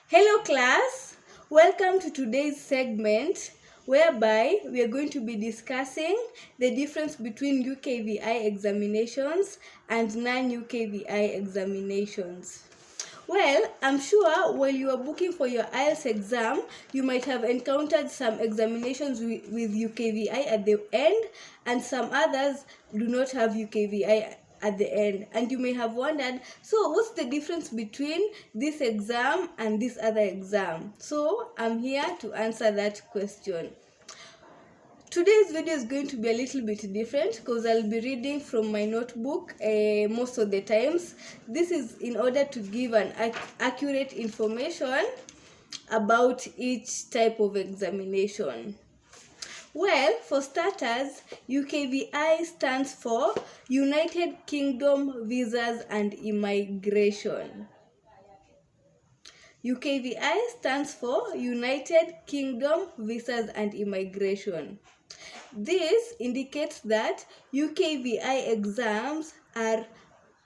Hello class, welcome to today's segment whereby we are going to be discussing the difference between UKVI examinations and non-UKVI examinations. Well, I'm sure while you are booking for your IELTS exam, you might have encountered some examinations with UKVI at the end and some others do not have UKVI at the end, and you may have wondered, so what's the difference between this exam and this other exam? So I'm here to answer that question. Today's video is going to be a little bit different because I'll be reading from my notebook most of the times. This is in order to give an accurate information about each type of examination. Well, for starters, UKVI stands for United Kingdom Visas and Immigration. UKVI stands for United Kingdom Visas and Immigration. This indicates that UKVI exams are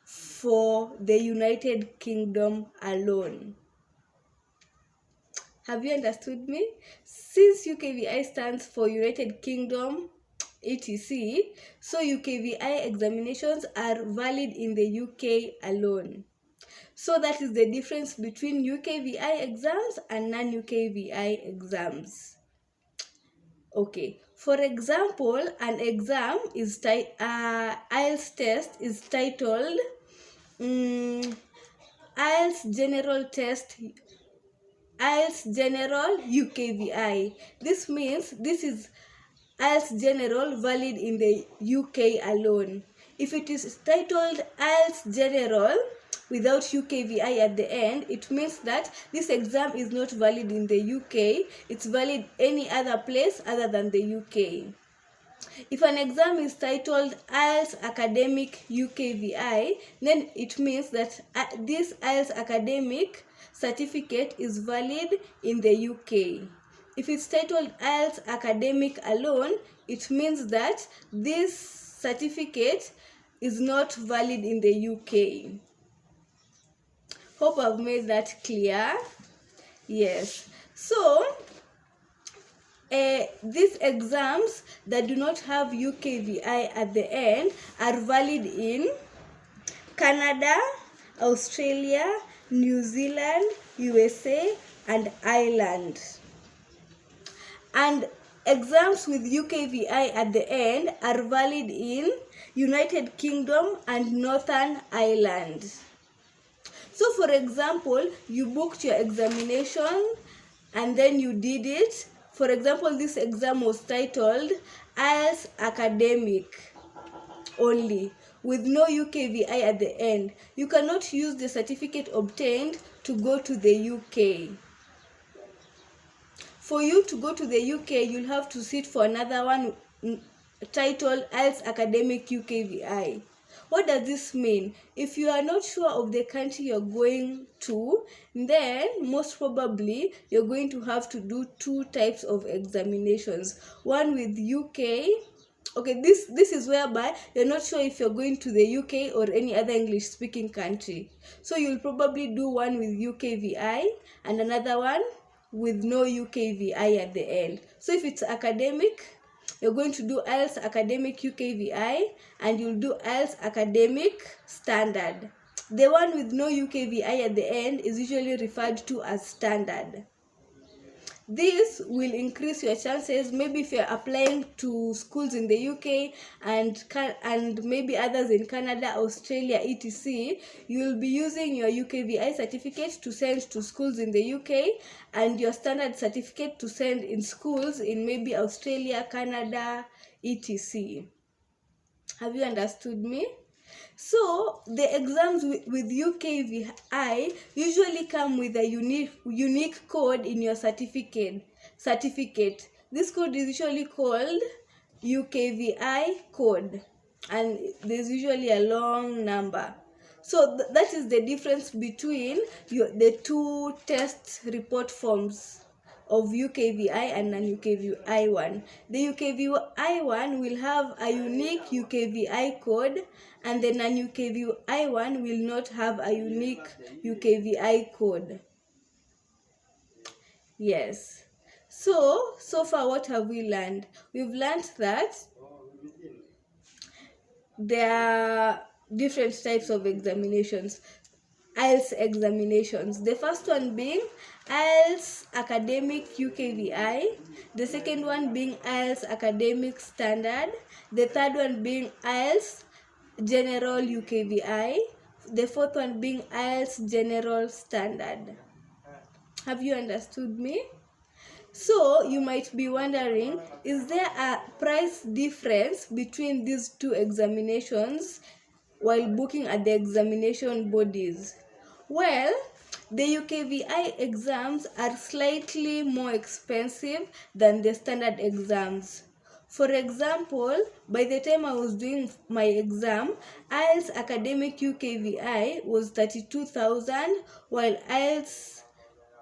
for the United Kingdom alone. Have you understood me? Since UKVI stands for United Kingdom, etc., so UKVI examinations are valid in the UK alone. So that is the difference between UKVI exams and non-UKVI exams. Okay, for example, an exam is IELTS test is titled IELTS General Test, IELTS General UKVI. This means this is IELTS General valid in the UK alone. If it is titled IELTS General without UKVI at the end, it means that this exam is not valid in the UK. It's valid any other place other than the UK. If an exam is titled IELTS Academic UKVI, then it means that this IELTS Academic certificate is valid in the UK. If it's titled IELTS Academic alone, it means that this certificate is not valid in the UK. Hope I've made that clear. Yes. So, these exams that do not have UKVI at the end are valid in Canada, Australia, New Zealand, USA, and Ireland. And exams with UKVI at the end are valid in United Kingdom and Northern Ireland. So for example, you booked your examination and then you did it. For example, this exam was titled IELTS Academic only, with no UKVI at the end. You cannot use the certificate obtained to go to the UK. For you to go to the UK, you'll have to sit for another one titled IELTS Academic UKVI. What does this mean? If you are not sure of the country you're going to, then most probably you're going to have to do two types of examinations. One with UK. Okay, this is whereby you're not sure if you're going to the UK or any other English-speaking country. So you'll probably do one with UKVI and another one with no UKVI at the end. So if it's academic, you're going to do IELTS Academic UKVI and you'll do IELTS Academic Standard. The one with no UKVI at the end is usually referred to as Standard. This will increase your chances. Maybe if you're applying to schools in the UK and maybe others in Canada, Australia, etc., you will be using your UKVI certificate to send to schools in the UK and your standard certificate to send in schools in maybe Australia, Canada, etc. Have you understood me? So the exams with UKVI usually come with a unique code in your certificate. This code is usually called UKVI code, and there's usually a long number. So that is the difference between the two test report forms of UKVI and non-UKVI one. The UKVI one will have a unique UKVI code, and the non-UKVI one will not have a unique UKVI code. Yes. So far what have we learned? We've learned that there are different types of examinations. IELTS examinations. The first one being IELTS Academic UKVI, the second one being IELTS Academic Standard, the third one being IELTS General UKVI, the fourth one being IELTS General Standard. Have you understood me? So you might be wondering, is there a price difference between these two examinations while booking at the examination bodies? Well, the UKVI exams are slightly more expensive than the standard exams. For example, by the time I was doing my exam, IELTS Academic UKVI was 32,000, while IELTS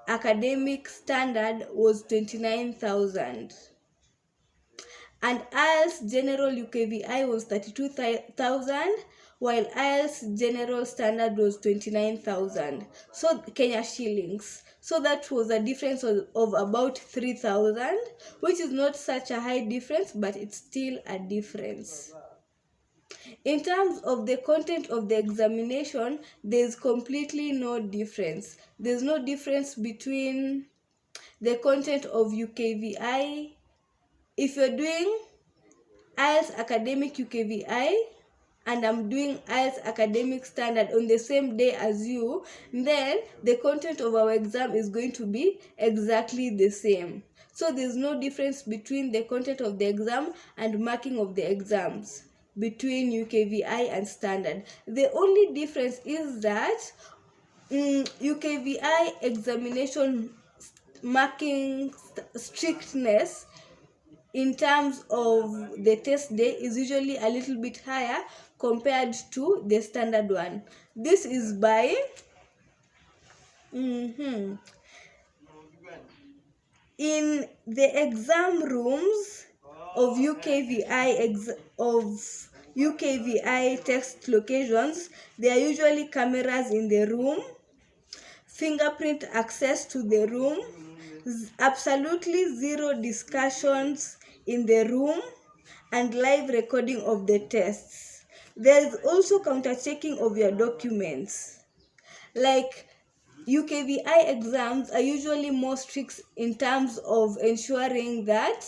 Academic Standard was 29,000. And IELTS General UKVI was 32,000, while IELTS General Standard was 29,000. So Kenya shillings. So that was a difference of about 3,000, which is not such a high difference, but it's still a difference. In terms of the content of the examination, there's completely no difference. There's no difference between the content of UKVI. If you're doing IELTS Academic UKVI and I'm doing IELTS Academic Standard on the same day as you, then the content of our exam is going to be exactly the same. So there's no difference between the content of the exam and marking of the exams between UKVI and Standard. The only difference is that UKVI examination marking strictness in terms of the test day is usually a little bit higher compared to the standard one. This is by in the exam rooms of UKVI test locations, there are usually cameras in the room, fingerprint access to the room, absolutely zero discussions in the room, and live recording of the tests. There is also counter checking of your documents. Like UKVI exams are usually more strict in terms of ensuring that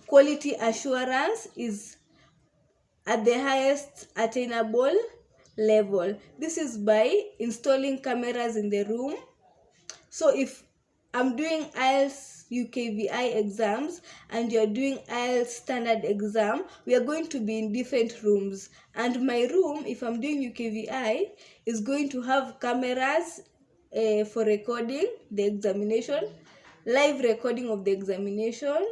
quality assurance is at the highest attainable level. This is by installing cameras in the room. So if I'm doing IELTS UKVI exams and you're doing IELTS standard exam, we are going to be in different rooms. And my room, if I'm doing UKVI, is going to have cameras for recording the examination, live recording of the examination.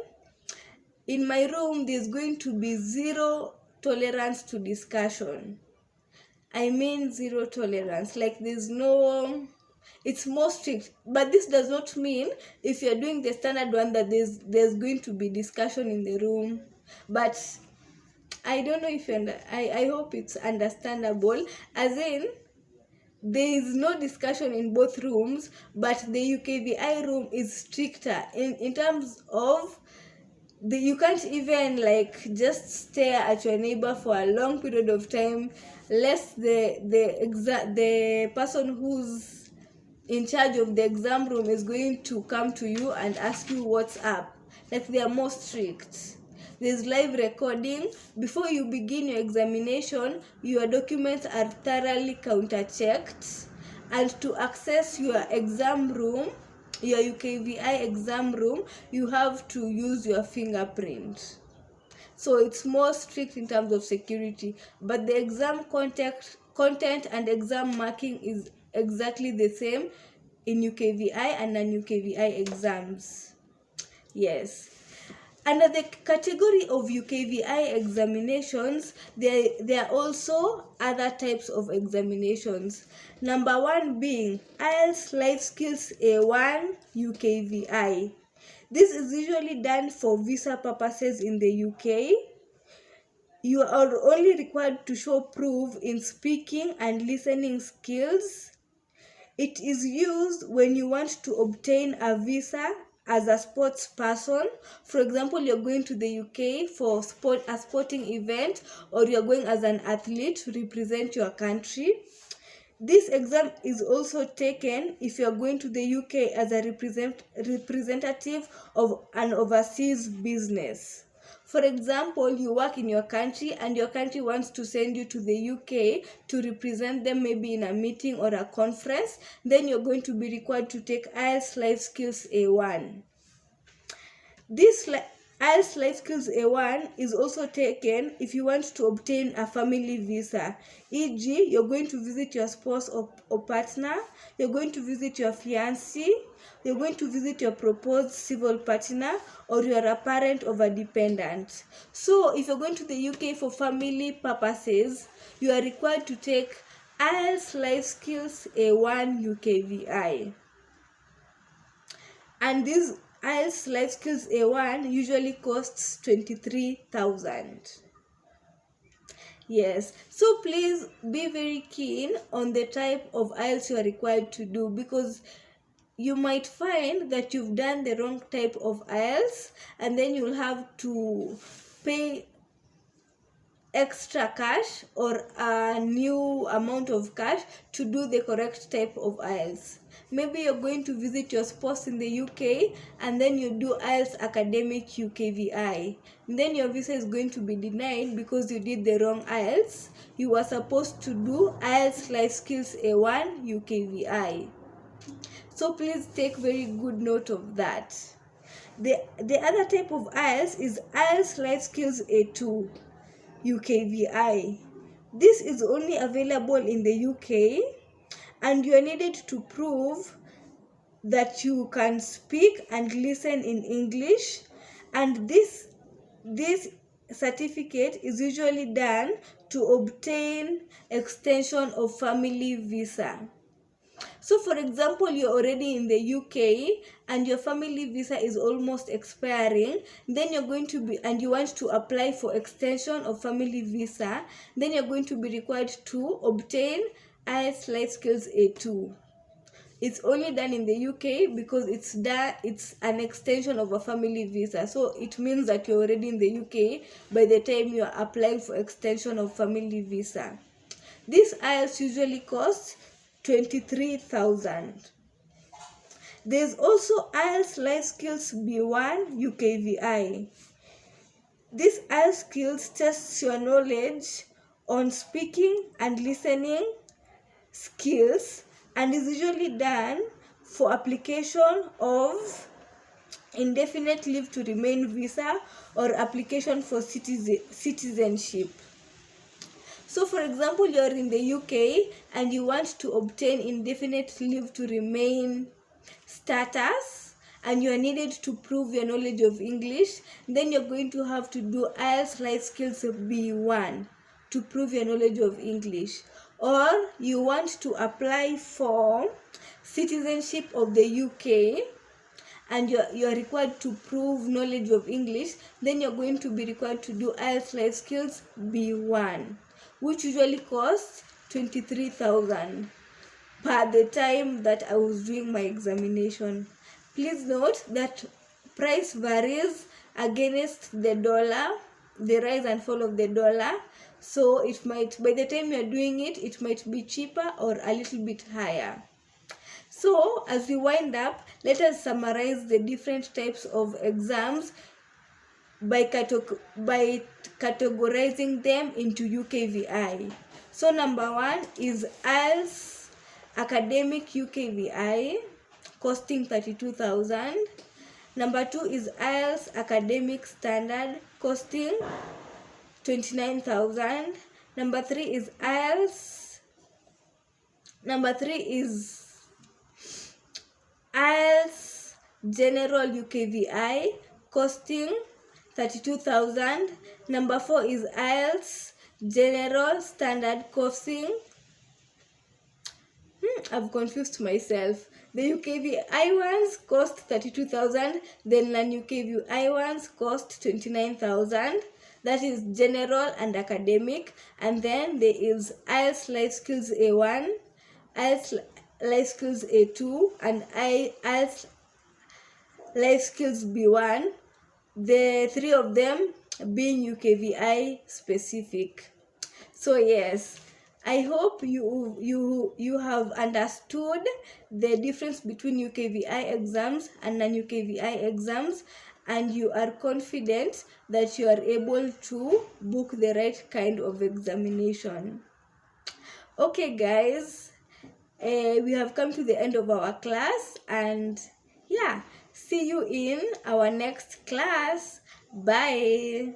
In my room, there's going to be zero tolerance to discussion. I mean zero tolerance. Like there's no... It's more strict, but this does not mean if you're doing the standard one that there's going to be discussion in the room. But I don't know if I hope it's understandable, as in there is no discussion in both rooms, but the UKVI room is stricter in terms of you can't even like just stare at your neighbor for a long period of time, lest the person who's in charge of the exam room is going to come to you and ask you what's up. Like they are more strict. There's live recording. Before you begin your examination, your documents are thoroughly counter-checked. And to access your exam room, your UKVI exam room, you have to use your fingerprint. So it's more strict in terms of security. But the exam content and exam marking is exactly the same in UKVI and non-UKVI exams. Yes. Under the category of UKVI examinations, there are also other types of examinations. Number one being IELTS Life Skills A1 UKVI. This is usually done for visa purposes in the UK. You are only required to show proof in speaking and listening skills. It is used when you want to obtain a visa as a sports person. For example, you're going to the UK for a sporting event, or you're going as an athlete to represent your country. This exam is also taken if you are going to the UK as a representative of an overseas business. For example, you work in your country and your country wants to send you to the UK to represent them, maybe in a meeting or a conference. Then you're going to be required to take IELTS Life Skills A1. This IELTS Life Skills A1 is also taken if you want to obtain a family visa, e.g. you're going to visit your spouse or partner, you're going to visit your fiancé, you're going to visit your proposed civil partner, or you're a parent of a dependent. So if you're going to the UK for family purposes, you are required to take IELTS Life Skills A1 UKVI. And this IELTS Life Skills A1 usually costs 23,000. Yes, so please be very keen on the type of IELTS you are required to do, because you might find that you've done the wrong type of IELTS and then you'll have to pay extra cash or a new amount of cash to do the correct type of IELTS. Maybe you're going to visit your spouse in the UK and then you do IELTS Academic UKVI. And then your visa is going to be denied because you did the wrong IELTS. You were supposed to do IELTS Life Skills A1 UKVI. So please take very good note of that. The other type of IELTS is IELTS Life Skills A2 UKVI. This is only available in the UK, and you are needed to prove that you can speak and listen in English, and this certificate is usually done to obtain extension of family visa. So for example, you're already in the UK and your family visa is almost expiring, then you're going to be, and you want to apply for extension of family visa, then you're going to be required to obtain IELTS Life Skills A2. It's only done in the UK because it's an extension of a family visa. So it means that you're already in the UK by the time you are applying for extension of family visa. This IELTS usually costs 23,000. There's also IELTS Life Skills B1 UKVI. This IELTS skills tests your knowledge on speaking and listening skills and is usually done for application of indefinite leave to remain visa or application for citizenship. So for example, you're in the UK and you want to obtain indefinite leave to remain status and you are needed to prove your knowledge of English, then you're going to have to do IELTS Life Skills B1 to prove your knowledge of English. Or you want to apply for citizenship of the UK and you are required to prove knowledge of English, then you're going to be required to do IELTS Life Skills B1, which usually costs 23,000 per the time that I was doing my examination. Please note that price varies against the dollar, the rise and fall of the dollar. So it might, by the time you're doing it, it might be cheaper or a little bit higher. So as we wind up, let us summarize the different types of exams by categorizing them into UKVI. So number 1 is IELTS Academic UKVI, costing 32,000. Number 2 is IELTS Academic Standard, costing 29,000. Number 3 is IELTS General UKVI, costing 32,000. Number 4 is IELTS General Standard, costing I've confused myself. The UKVI ones cost 32,000, then non-UKVI ones cost 29,000. That is general and academic. And then there is IELTS Life Skills A1, IELTS Life Skills A2, and IELTS Life Skills B1, the three of them being UKVI specific. So yes, I hope you have understood the difference between UKVI exams and non-UKVI exams, and you are confident that you are able to book the right kind of examination. Okay guys, we have come to the end of our class, and yeah, see you in our next class. Bye.